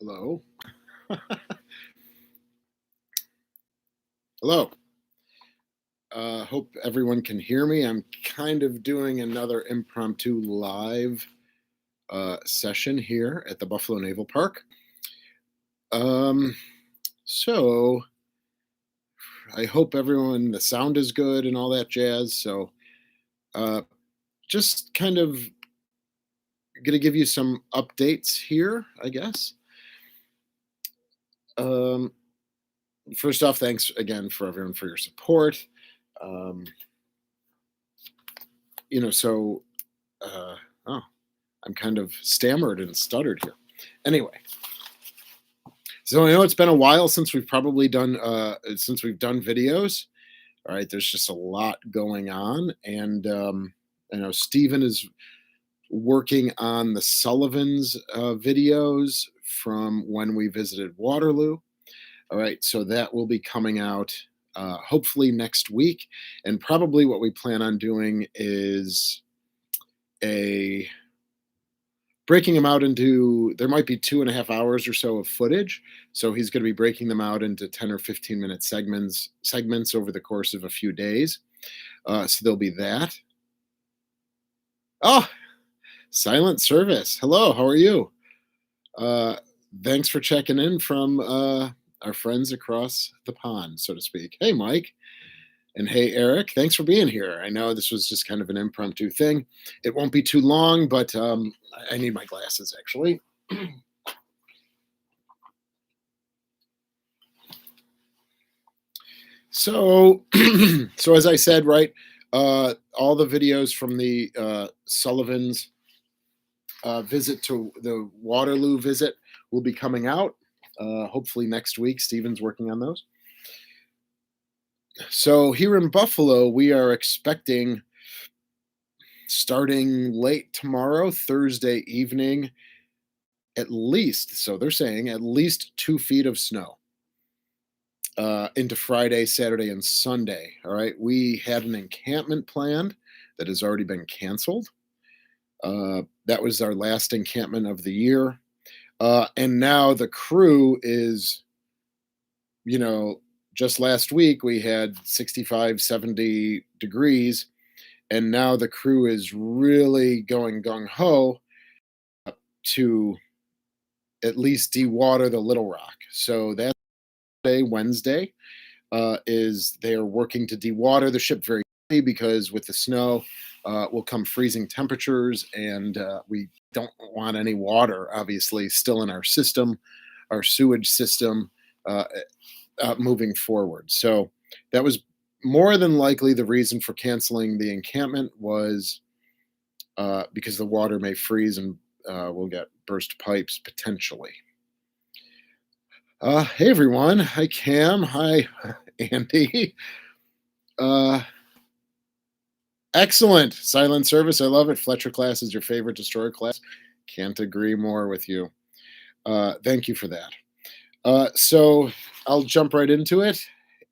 Hello. Hello. Hope everyone can hear me. I'm kind of doing another impromptu live session here at the Buffalo Naval Park. Um, so I hope the sound is good and all that jazz. So uh, just kind of going to give you some updates here, I guess. Um, First off, thanks again for everyone for your support. Um, you know, so uh, oh, I'm kind of stammered and stuttered here. Anyway, so I know it's been a while since we've done videos. All right, there's just a lot going on, and I know Stephen is working on the Sullivans videos from when we visited Waterloo. All right, so that will be coming out hopefully next week, and probably what we plan on doing is a breaking them out into there might be 2.5 hours or so of footage, so he's going to be breaking them out into 10 or 15 minute segments over the course of a few days. So there'll be that. Oh, silent service. Hello, how are you? uh, Thanks for checking in from our friends across the pond, so to speak. Hey, Mike. And hey, Eric, thanks for being here. I know this was just kind of an impromptu thing. It won't be too long, but I need my glasses actually. So, so as I said, right, all the videos from the Sullivan's visit to the Waterloo visit will be coming out. Hopefully next week. Steven's working on those. So here in Buffalo, we are expecting starting late tomorrow, Thursday evening, at least. So they're saying at least 2 feet of snow into Friday, Saturday, and Sunday. All right. We had an encampment planned that has already been canceled. That was our last encampment of the year. And now the crew is, just last week we had 65, 70 degrees. And now the crew is really going gung ho to at least dewater the Little Rock. So that's Wednesday. Is they are working to dewater the ship very quickly because with the snow will come freezing temperatures, and we don't want any water, obviously, still in our system, our sewage system, moving forward. So that was more than likely the reason for canceling the encampment was because the water may freeze and we'll get burst pipes potentially. Hey everyone. Hi Cam. Hi Andy. Excellent. Silent service. I love it. Fletcher class is your favorite destroyer class. Can't agree more with you. Thank you for that. So I'll jump right into it.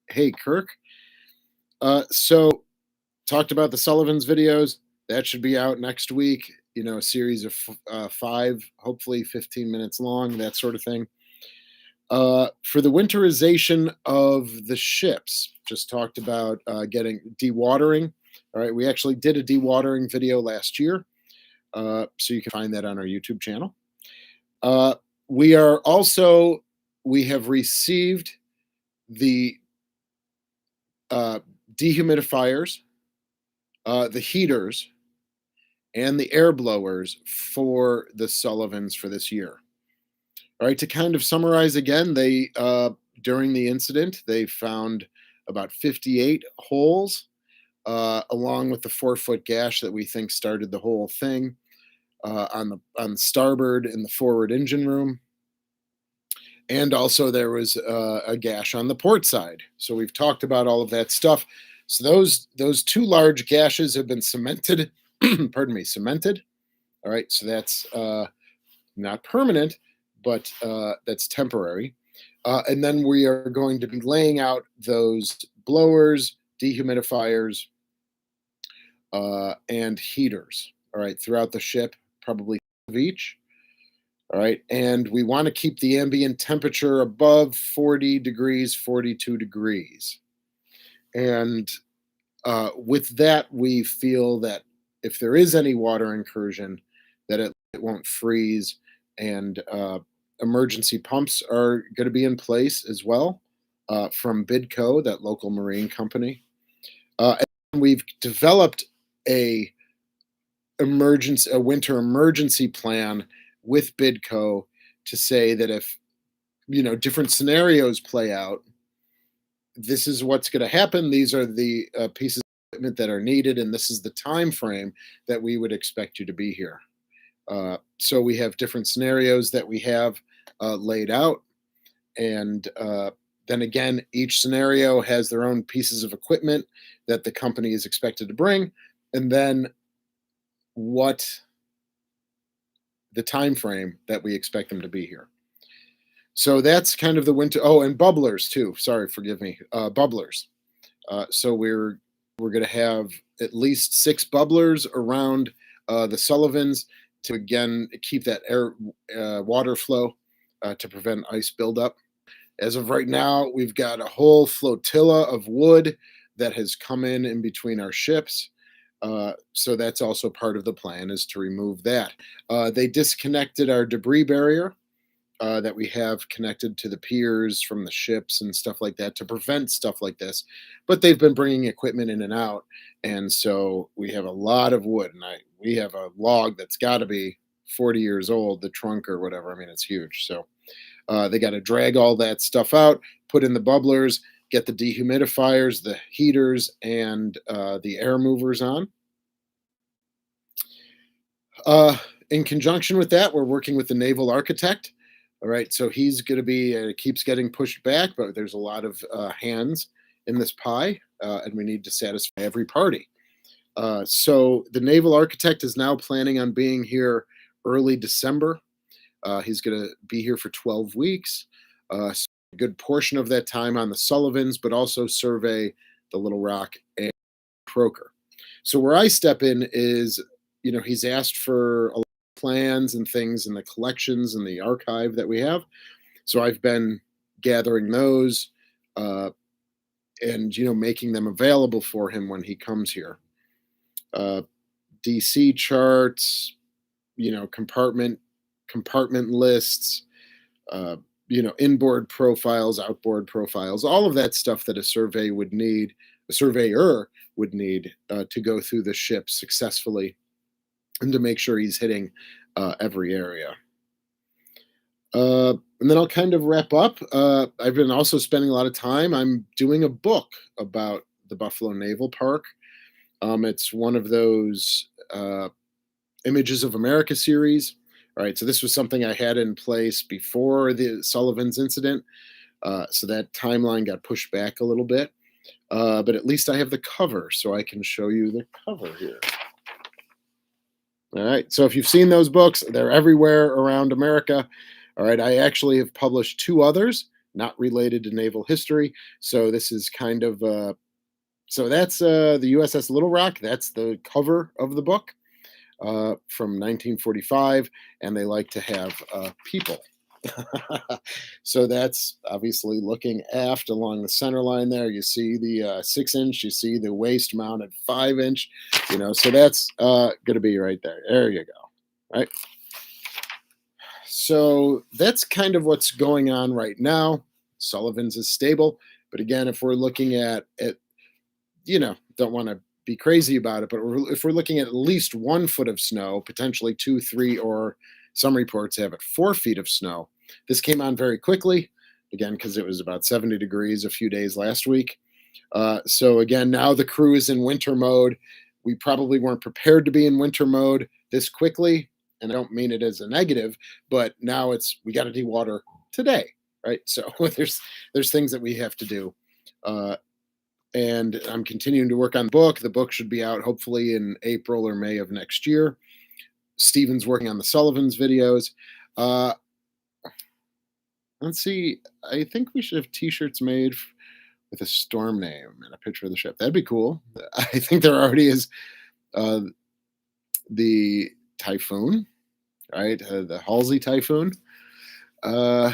Hey Kirk. So talked about the Sullivan's videos. That should be out next week. A series of 5, hopefully 15 minutes long, that sort of thing. For the winterization of the ships, just talked about getting dewatering. All right, we actually did a dewatering video last year, so you can find that on our YouTube channel. We have received the dehumidifiers, the heaters, and the air blowers for the Sullivans for this year. All right, to kind of summarize again, they during the incident they found about 58 holes, along with the 4-foot gash that we think started the whole thing on the starboard in the forward engine room, and also there was a gash on the port side. So we've talked about all of that stuff. So those 2 large gashes have been cemented. Pardon me, cemented. All right, so that's not permanent, but that's temporary. And then we are going to be laying out those blowers, dehumidifiers, and heaters. All right, throughout the ship, probably of each. All right. And we want to keep the ambient temperature above 40 degrees, 42 degrees. And with that, we feel that if there is any water incursion, that it won't freeze. And emergency pumps are going to be in place as well from Bidco, that local marine company. And we've developed a a winter emergency plan with Bidco to say that if different scenarios play out, this is what's going to happen. These are the pieces of equipment that are needed, and this is the time frame that we would expect you to be here. So we have different scenarios that we have laid out, and then again, each scenario has their own pieces of equipment that the company is expected to bring, and then what the time frame that we expect them to be here. So that's kind of the winter. Oh, and bubblers too. Sorry, forgive me. Bubblers. So we're going to have at least 6 bubblers around the Sullivans to again keep that air water flow to prevent ice buildup. As of right now, we've got a whole flotilla of wood that has come in between our ships. So that's also part of the plan, is to remove that. They disconnected our debris barrier that we have connected to the piers from the ships and stuff like that to prevent stuff like this. But they've been bringing equipment in and out, and so we have a lot of wood. And we have a log that's got to be 40 years old, the trunk or whatever. I mean, it's huge. So they got to drag all that stuff out, put in the bubblers, get the dehumidifiers, the heaters, and the air movers on. In conjunction with that, we're working with the naval architect. All right, so he's going to be keeps getting pushed back, but there's a lot of hands in this pie, and we need to satisfy every party. So the naval architect is now planning on being here early December. He's going to be here for 12 weeks. So a good portion of that time on the Sullivans, but also survey the Little Rock and Croker. So where I step in is, he's asked for a lot of plans and things in the collections and the archive that we have. So I've been gathering those and, making them available for him when he comes here. DC charts, compartment lists, inboard profiles, outboard profiles, all of that stuff that a surveyor would need to go through the ship successfully and to make sure he's hitting every area. And then I'll kind of wrap up. I've been also spending a lot of time. I'm doing a book about the Buffalo Naval Park. It's one of those Images of America series. All right, so this was something I had in place before the Sullivan's incident. So that timeline got pushed back a little bit. But at least I have the cover, so I can show you the cover here. All right, so if you've seen those books, they're everywhere around America. All right, I actually have published 2 others, not related to naval history. So this is kind of, so that's the USS Little Rock. That's the cover of the book from 1945, and they like to have people. So that's obviously looking aft along the center line there. You see the 6-inch, you see the waist mounted 5-inch, so that's going to be right there. There you go. Right. So that's kind of what's going on right now. Sullivan's is stable. But again, if we're looking at it, don't want to be crazy about it, but if we're looking at least 1 foot of snow, potentially 2, 3, or some reports have it 4 feet of snow. This came on very quickly, again, because it was about 70 degrees a few days last week. So again, now the crew is in winter mode. We probably weren't prepared to be in winter mode this quickly, and I don't mean it as a negative, but now we got to dewater today, right? So there's things that we have to do. And I'm continuing to work on the book. The book should be out hopefully in April or May of next year. Steven's working on the Sullivan's videos. Let's see. I think we should have T-shirts made with a storm name and a picture of the ship. That'd be cool. I think there already is the Typhoon. right? The Halsey typhoon. Uh,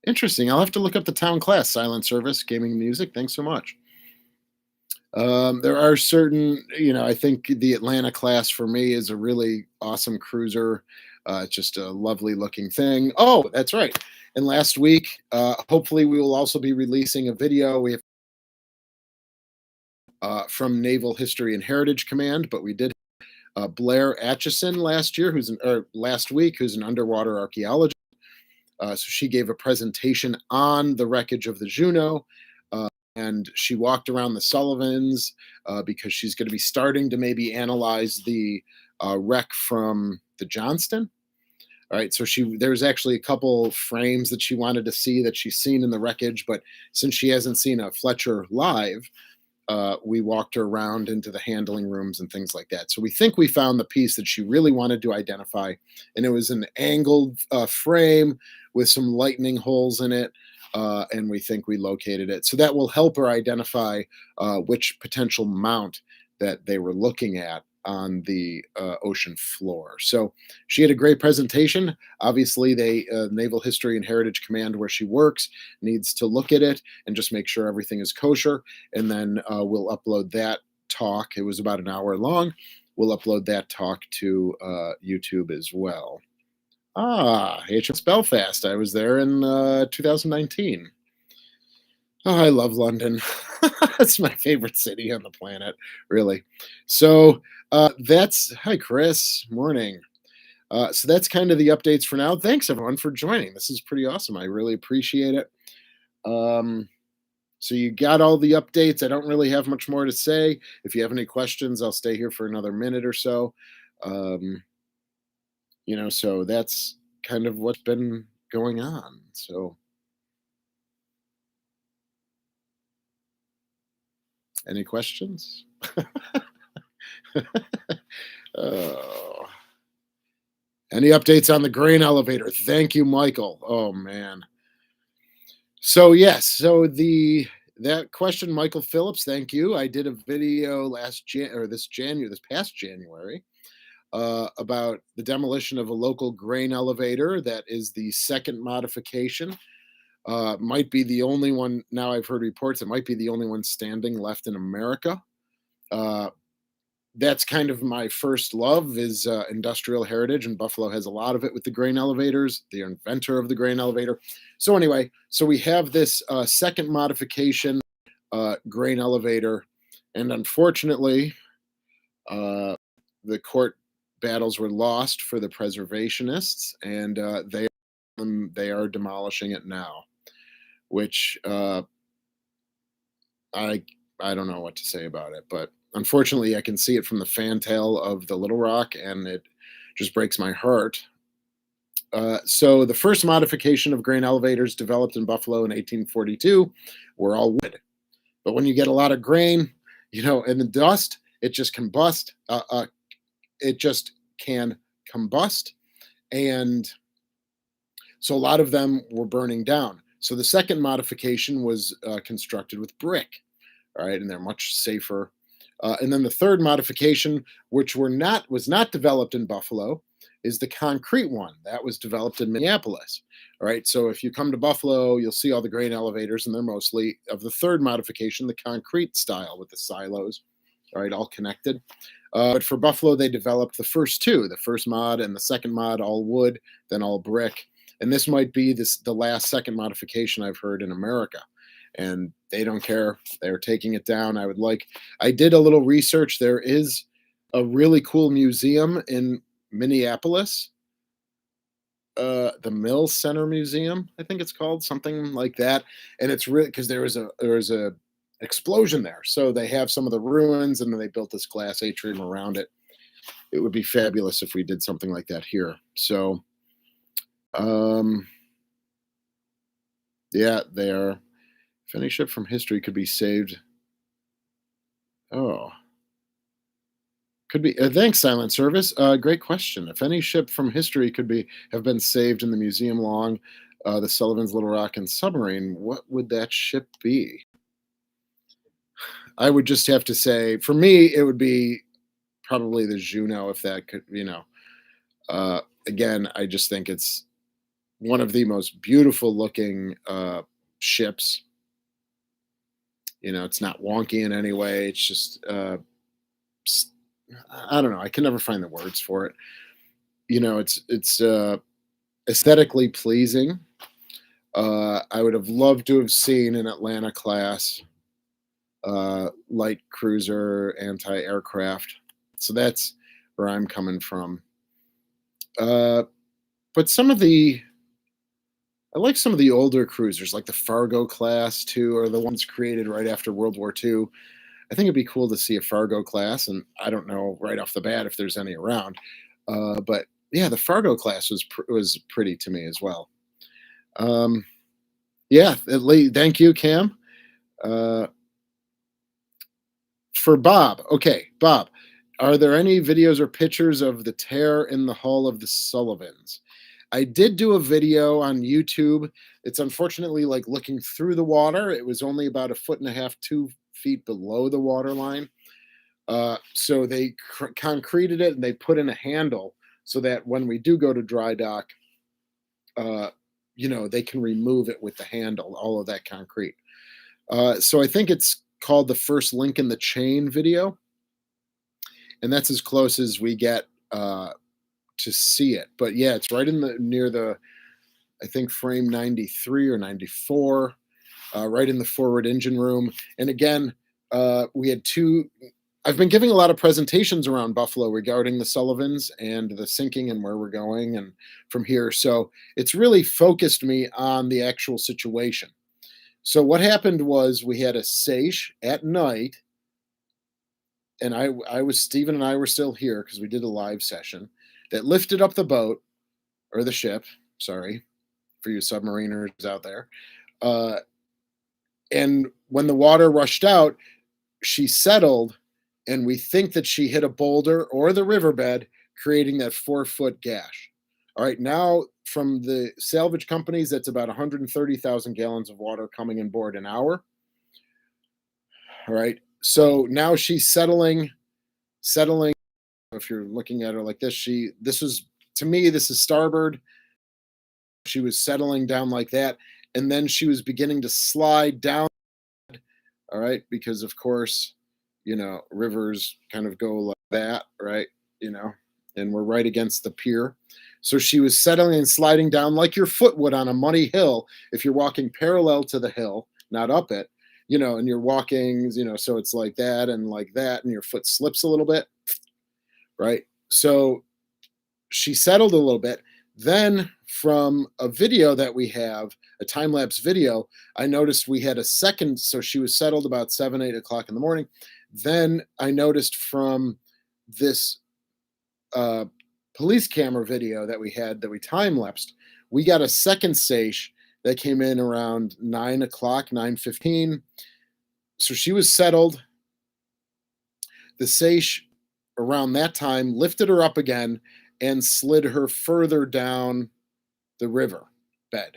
Interesting. I'll have to look up the town class. Silent service, gaming and music. Thanks so much. There are certain, I think the Atlanta class for me is a really awesome cruiser. It's just a lovely looking thing. Oh, that's right. And last week, hopefully, we will also be releasing a video. We have from Naval History and Heritage Command, but we did Blair Atchison last week, who's an underwater archaeologist. So she gave a presentation on the wreckage of the Juno, and she walked around the Sullivans because she's going to be starting to maybe analyze the wreck from the Johnston. All right, so there's actually a couple frames that she wanted to see that she's seen in the wreckage, but since she hasn't seen a Fletcher live, we walked her around into the handling rooms and things like that. So we think we found the piece that she really wanted to identify, and it was an angled frame with some lightning holes in it, and we think we located it. So that will help her identify which potential mount that they were looking at on the ocean floor. So she had a great presentation. Obviously, Naval History and Heritage Command, where she works, needs to look at it and just make sure everything is kosher. And then we'll upload that talk. It was about an hour long. We'll upload that talk to YouTube as well. HMS Belfast. I was there in 2019. Oh, I love London. It's my favorite city on the planet, really. So that's hi, Chris. Morning. So that's kind of the updates for now. Thanks everyone for joining. This is pretty awesome. I really appreciate it. So you got all the updates. I don't really have much more to say. If you have any questions, I'll stay here for another minute or so. So that's kind of what's been going on. So any questions? Oh. Any updates on the grain elevator? Thank you, Michael. Oh man. So yes, that question, Michael Phillips. Thank you. I did a video this past January, about the demolition of a local grain elevator. That is the second modification. Might be the only one. Now I've heard reports it might be the only one standing left in America. Uh, that's kind of my first love is industrial heritage, and Buffalo has a lot of it with the grain elevators, the inventor of the grain elevator. So anyway, so we have this second modification grain elevator, and unfortunately uh, the court battles were lost for the preservationists, and they are demolishing it now, which I I don't know what to say about it, but unfortunately, I can see it from the fantail of the Little Rock, and it just breaks my heart. So the first modification of grain elevators developed in Buffalo in 1842 were all wood. But when you get a lot of grain, in the dust, it just combust. It just can combust, and so a lot of them were burning down. So the second modification was constructed with brick. All right, and they're much safer. And then the third modification, which was not developed in Buffalo, is the concrete one that was developed in Minneapolis. All right, so if you come to Buffalo, you'll see all the grain elevators, and they're mostly of the third modification, the concrete style with the silos. All right, all connected. But for Buffalo, they developed the first two, the first mod and the second mod, all wood, then all brick. And this might be the last second modification I've heard in America. And they don't care. They're taking it down. I did a little research. There is a really cool museum in Minneapolis, the Mill Center Museum, I think it's called, something like that. And it's really because there was a explosion there. So they have some of the ruins, and then they built this glass atrium around it. It would be fabulous if we did something like that here. So, yeah, they are. If any ship from history could be saved. Oh, could be. Thanks, Silent Service. Great question. If any ship from history have been saved in the museum along the Sullivan's Little Rock and submarine, what would that ship be? I would just have to say, for me, it would be probably the Juno, if that could, again, I just think it's one of the most beautiful looking ships. It's not wonky in any way. It's just, s- I don't know. I can never find the words for it. It's aesthetically pleasing. I would have loved to have seen an Atlanta class light cruiser anti-aircraft. So that's where I'm coming from. Uh, but I like some of the older cruisers, like the Fargo class too, or the ones created right after World War II. I think it'd be cool to see a Fargo class, and I don't know right off the bat if there's any around. But yeah, the Fargo class was pretty to me as well. Um, yeah, thank you, Cam. Uh, for Bob, okay, Bob, are there any videos or pictures of the tear in the hull of the Sullivans? I did do a video on YouTube. It's unfortunately like looking through the water. It was only about a foot and a half, 2 feet below the water line. So they concreted it and they put in a handle so that when we do go to dry dock, uh, they can remove it with the handle, all of that concrete. So I think it's called the first link in the chain video, and that's as close as we get to see it. But yeah, it's right in the near the, I think, frame 93 or 94, right in the forward engine room. And again, we had two. I've been giving a lot of presentations around Buffalo regarding the Sullivans and the sinking and where we're going and from here. So it's really focused me on the actual situation. So what happened was we had a seiche at night, and I was Stephen and I were still here because we did a live session that lifted up the boat or the ship. Sorry for you submariners out there. Uh, and when the water rushed out, she settled, and we think that she hit a boulder or the riverbed, creating that 4 foot gash. All right, now from the salvage companies, that's about 130,000 gallons of water coming in board an hour. All right, so now she's settling. If you're looking at her like this, this was, to me, this is starboard. She was settling down like that, and then she was beginning to slide down. All right, because of course, rivers kind of go like that, right? You know, and we're right against the pier. So she was settling and sliding down like your foot would on a muddy hill if you're walking parallel to the hill, not up it, and you're walking, so it's like that and like that, and your foot slips a little bit, right? So she settled a little bit. Then from a video that we have, a time lapse video, I noticed we had a second. So she was settled about 7, 8 o'clock in the morning. Then I noticed from this uh, police camera video that we had that we time lapsed, we got a second seiche that came in around 9 o'clock, 9:15. So she was settled. The seiche around that time lifted her up again and slid her further down the river bed.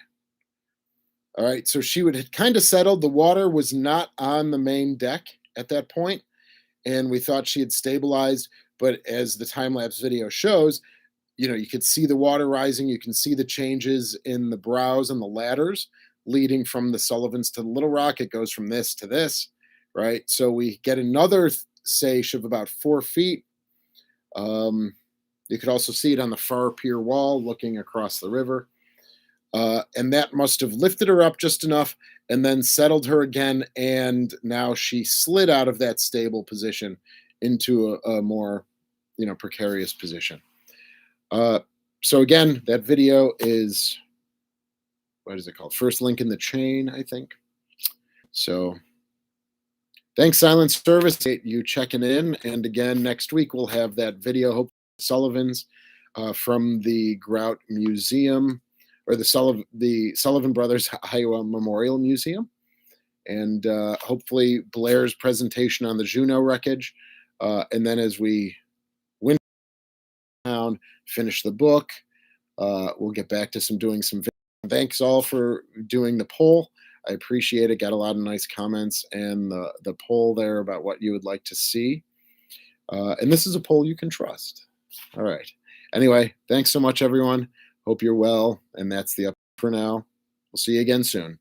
All right, so she would had kind of settled. The water was not on the main deck at that point, and we thought she had stabilized. But as the time lapse video shows, you could see the water rising. You can see the changes in the brows and the ladders leading from the Sullivans to the Little Rock. It goes from this to this, right? So we get another seiche of about 4 feet. You could also see it on the far pier wall looking across the river. And that must have lifted her up just enough and then settled her again. And now she slid out of that stable position into a more, precarious position. So again, that video is, what is it called? First link in the chain, I think. So thanks, Silent Service, you checking in. And again, next week we'll have that video, hopefully Sullivan's from the Grout Museum, or the Sullivan Brothers Iowa Memorial Museum, and hopefully Blair's presentation on the Juneau wreckage. And then as we win down, finish the book, we'll get back to doing some. Thanks all for doing the poll. I appreciate it. Got a lot of nice comments and the poll there about what you would like to see. And this is a poll you can trust. All right. Anyway, thanks so much, everyone. Hope you're well. And that's the up for now. We'll see you again soon.